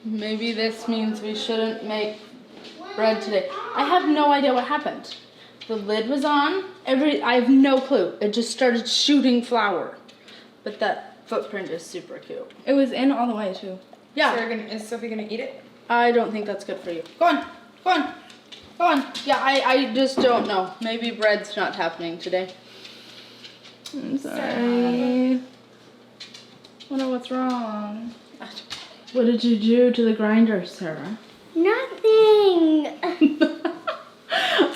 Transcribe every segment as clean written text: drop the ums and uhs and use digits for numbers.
Maybe this means we shouldn't make bread today. I have no idea what happened. The lid was on. I have no clue. It just started shooting flour. But that footprint is super cute. It was in all the way too. Yeah. So is Sophie gonna eat it? I don't think that's good for you. Go on. Go on. Go on. Yeah, I just don't know. Maybe bread's not happening today. I'm sorry. Wonder what's wrong. What did you do to the grinder, Sarah? Nothing.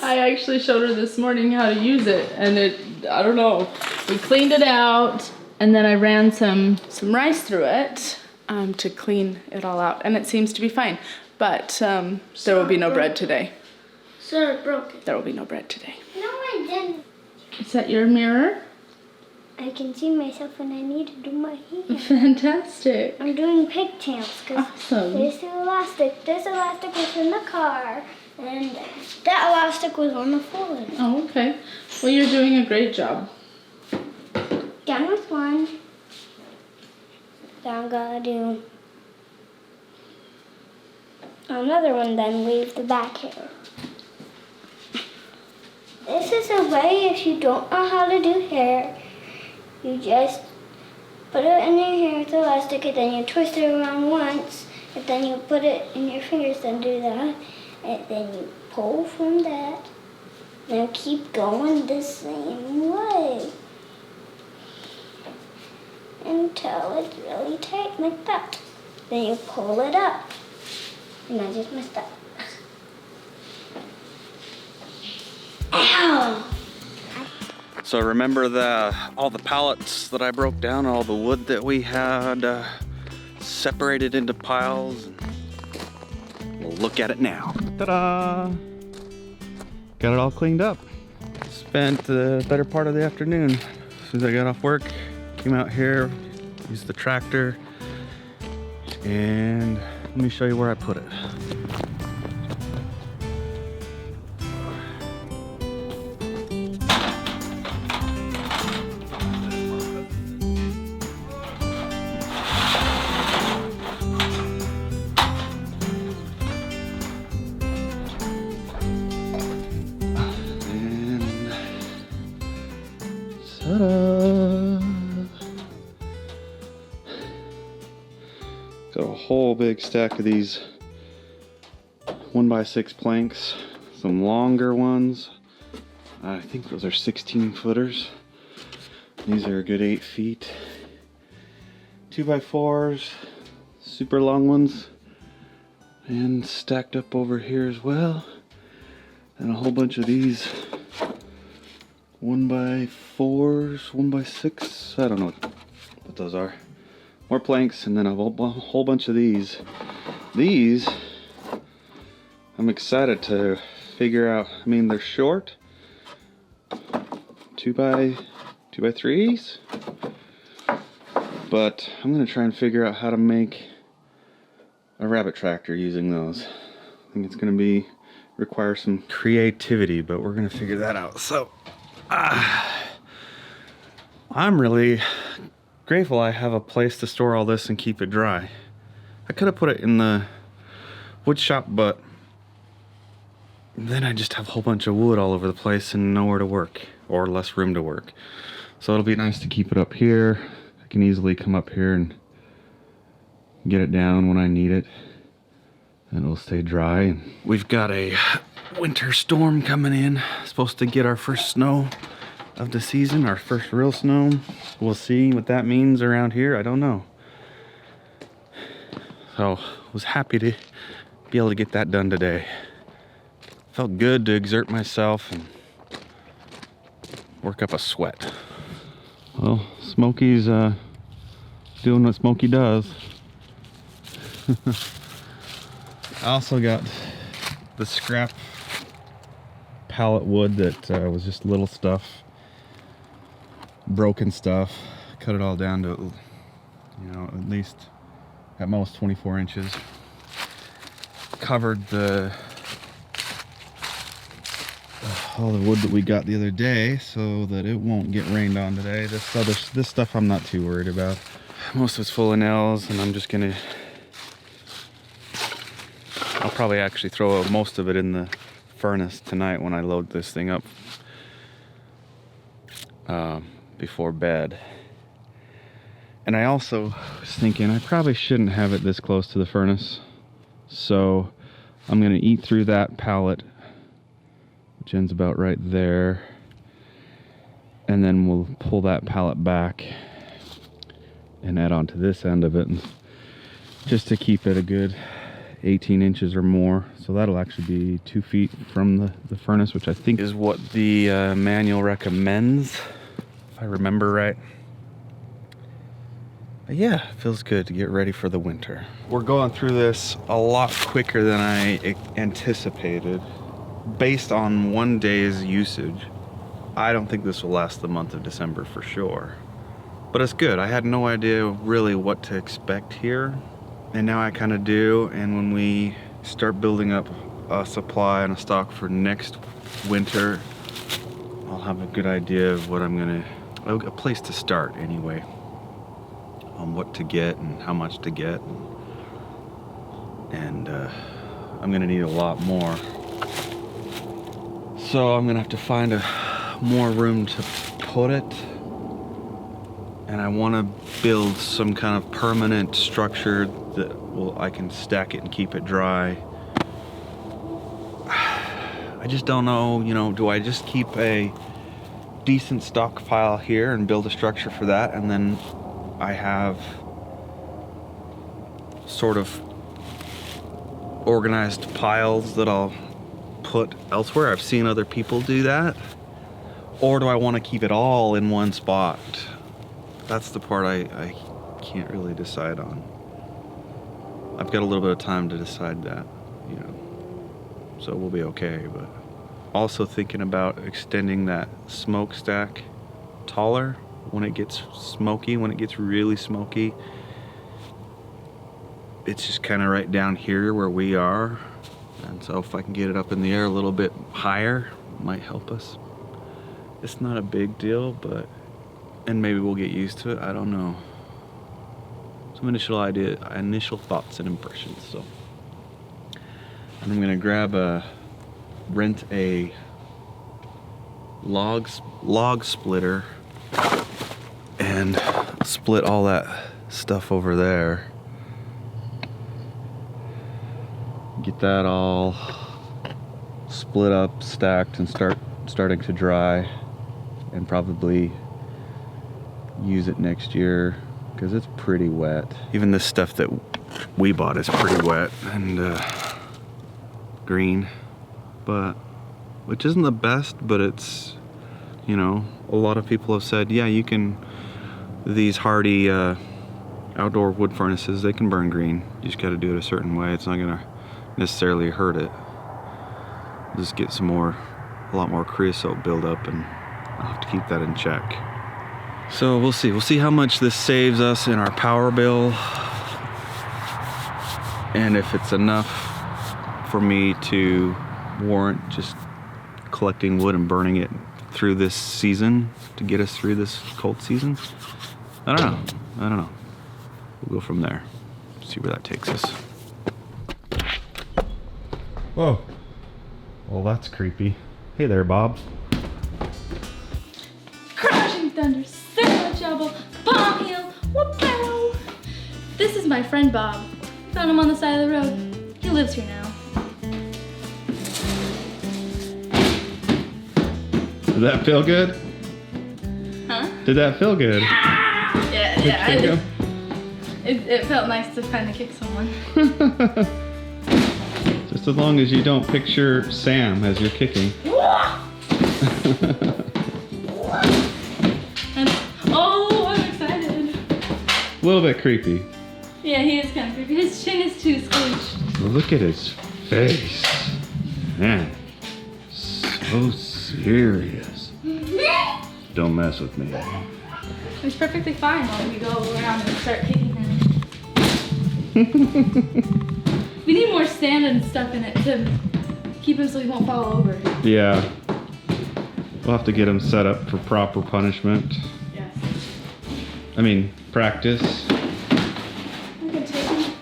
I actually showed her this morning how to use it, and I don't know. We cleaned it out, and then I ran some rice through it to clean it all out, and it seems to be fine. But there will be no bread today. So it broke it. There will be no bread today. No, I didn't. Is that your mirror? I can see myself when I need to do my hair. Fantastic. I'm doing pigtails because Awesome. there's the elastic. This elastic was in the car, and that elastic was on the floor. Oh, okay. Well, you're doing a great job. Done with one. Now I'm gonna do another one, then leave the back hair. This is a way if you don't know how to do hair. You just put it in your hair with elastic, and then you twist it around once, and then you put it in your fingers, then do that, and then you pull from that. Now keep going the same way until it's really tight like that. Then you pull it up. And I just messed up. Ow! So remember all the pallets that I broke down, all the wood that we had separated into piles? We'll look at it now. Ta-da! Got it all cleaned up. Spent the better part of the afternoon. As soon as I got off work, came out here, used the tractor, and let me show you where I put it. Ta-da! Got a whole big stack of these 1x6 planks, some longer ones. I think those are 16 footers. These are a good 8 feet. 2x4s, super long ones, and stacked up over here as well. And a whole bunch of these 1x4s, 1x6, I don't know what those are. More planks, and then a whole bunch of these. These, I'm excited to figure out. I mean, they're short, 2x3s, but I'm gonna try and figure out how to make a rabbit tractor using those. I think it's gonna require some creativity, but we're gonna figure that out. So I'm really grateful I have a place to store all this and keep it dry. I could have put it in the wood shop, but then I just have a whole bunch of wood all over the place and nowhere to work, or less room to work. So it'll be nice to keep it up here. I can easily come up here and get it down when I need it, and it'll stay dry. We've got a winter storm coming in, supposed to get our first snow of the season, our first real snow. We'll see what that means around here. I don't know. So was happy to be able to get that done today. Felt good to exert myself and work up a sweat. Well, Smokey's doing what Smokey does. I also got the scrap pallet wood that was just little stuff, broken stuff. Cut it all down to, you know, at least at most 24 inches. Covered all the wood that we got the other day so that it won't get rained on today. This stuff I'm not too worried about. Most of it's full of nails, and I'm just gonna I'll probably actually throw most of it in the furnace tonight when I load this thing up before bed. And I also was thinking I probably shouldn't have it this close to the furnace. So I'm gonna eat through that pallet, which ends about right there. And then we'll pull that pallet back and add on to this end of it, just to keep it a good 18 inches or more. So that'll actually be 2 feet from the furnace, which I think is what the manual recommends, if I remember right. But yeah, it feels good to get ready for the winter. We're going through this a lot quicker than I anticipated. Based on one day's usage, I don't think this will last the month of December for sure. But it's good. I had no idea really what to expect here. And now I kind of do. And when we start building up a supply and a stock for next winter, I'll have a good idea of what a place to start anyway. On what to get and how much to get. And I'm gonna need a lot more. So I'm gonna have to find more room to put it. And I want to build some kind of permanent structure that I can stack it and keep it dry. I just don't know, do I just keep a decent stockpile here and build a structure for that, and then I have sort of organized piles that I'll put elsewhere? I've seen other people do that. Or do I want to keep it all in one spot? That's the part I can't really decide on. I've got a little bit of time to decide that, so we'll be okay. But also thinking about extending that smokestack taller when it gets smoky, when it gets really smoky. It's just kind of right down here where we are. And so if I can get it up in the air a little bit higher, it might help us. It's not a big deal, and maybe we'll get used to it. I don't know. Some initial thoughts and impressions. So I'm gonna rent a log splitter and split all that stuff over there. Get that all split up, stacked, and starting to dry, and probably use it next year because it's pretty wet. Even this stuff that we bought is pretty wet and green, which isn't the best, but it's, a lot of people have said, yeah, these hardy outdoor wood furnaces, they can burn green. You just got to do it a certain way. It's not gonna necessarily hurt it. Just get a lot more creosote buildup, and I'll have to keep that in check. So we'll see how much this saves us in our power bill, and if it's enough for me to warrant just collecting wood and burning it through this season to get us through this cold season. I don't know. We'll go from there. See where that takes us. Whoa. Well, that's creepy. Hey there, Bob. Crashing thunder, so much trouble, palm heel, whoop-pow. This is my friend Bob. Found him on the side of the road. He lives here now. Did that feel good? Huh? Did that feel good? Yeah. It felt nice to kind of kick someone. Just as long as you don't picture Sam as you're kicking. I'm excited. A little bit creepy. Yeah, he is kind of creepy. His chin is too squished. Look at his face. Man, so serious. Don't mess with me. He's perfectly fine while we go around and start kicking him. We need more sand and stuff in it to keep him so he won't fall over. Yeah. We'll have to get him set up for proper punishment. Yes. I mean, practice. I'm gonna take him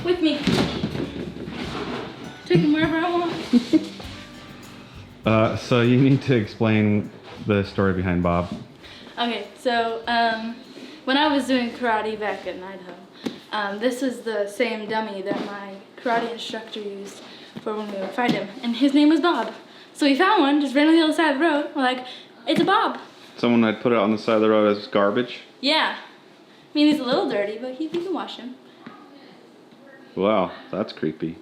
with me. Take him wherever I want. So you need to explain the story behind Bob. Okay, so when I was doing karate back in Idaho, this is the same dummy that my karate instructor used for when we would fight him, and his name was Bob. So we found one just ran on the other side of the road. We're like, it's a Bob. Someone had put it on the side of the road as garbage? Yeah. I mean, he's a little dirty, but we can wash him. Wow, that's creepy.